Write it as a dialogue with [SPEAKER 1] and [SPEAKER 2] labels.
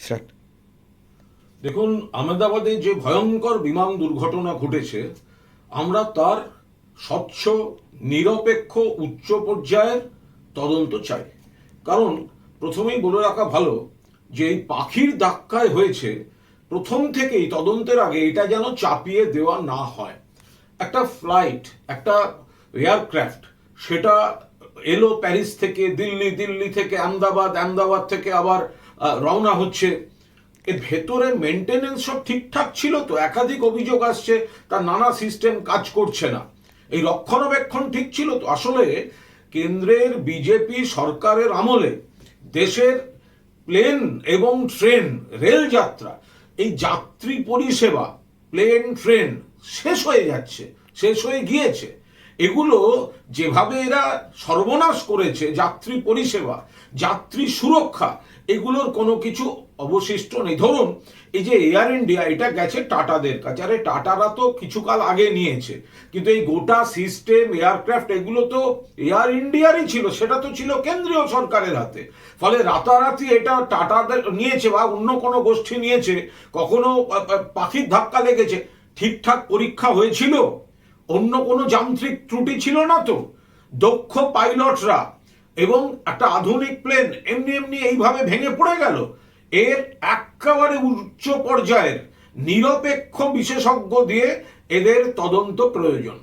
[SPEAKER 1] Sir,
[SPEAKER 2] দেখুন, আহমেদাবাদে যে ভয়ঙ্কর বিমান দুর্ঘটনা ঘটেছে, আমরা তার স্বচ্ছ, নিরপেক্ষ, উচ্চ পর্যায়ের তদন্ত চাই। কারণ প্রথমেই বলে রাখা ভালো যে এই পাখির ধাক্কায় হয়েছে, প্রথম থেকেই তদন্তের আগে এটা যেন চাপিয়ে দেওয়া না হয়। একটা ফ্লাইট, একটা এয়ারক্রাফট, সেটা এলো প্যারিস থেকে দিল্লি, দিল্লি থেকে আহমেদাবাদ, আহমেদাবাদ থেকে আবার রওনা হচ্ছে। এর ভেতরে মেনটেনেন্স সব ঠিকঠাক ছিল তো? একাধিক অভিযোগ আসছে তার নানা সিস্টেম কাজ করছে না। এই রক্ষণাবেক্ষণ ঠিক ছিল তো? আসলে কেন্দ্রের বিজেপি সরকারের আমলে দেশের প্লেন এবং ট্রেন, রেল যাত্রা, এই যাত্রী পরিষেবা, প্লেন ট্রেন শেষ হয়ে যাচ্ছে, শেষ হয়ে গিয়েছে। এগুলো যেভাবে এরা সর্বনাশ করেছে, যাত্রী পরিষেবা, যাত্রী সুরক্ষা, এগুলোর কোনো কিছু অবশিষ্ট নেই। ধরুন, এই যে এয়ার ইন্ডিয়া, এটা গেছে টাটাদের কাছে। আরে টাটারা তো কিছু কাল আগে নিয়েছে, কিন্তু এই গোটা সিস্টেম, এয়ারক্রাফট, এগুলো তো এয়ার ইন্ডিয়ারই ছিল, সেটা তো ছিল কেন্দ্রীয় সরকারের হাতে। ফলে রাতারাতি এটা টাটাদের নিয়েছে বা অন্য কোনো গোষ্ঠী নিয়েছে, কখনো পাখির ধাক্কা লেগেছে, ঠিকঠাক পরীক্ষা হয়েছিল? অন্য কোনো যান্ত্রিক ত্রুটি ছিল না তো? দক্ষ পাইলটরা এবং একটা আধুনিক প্লেন এমনি এমনি এইভাবে ভেঙে পড়ে গেল? এর একেবারে উচ্চ পর্যায়ের নিরপেক্ষ বিশেষজ্ঞ দিয়ে এদের তদন্ত প্রয়োজন।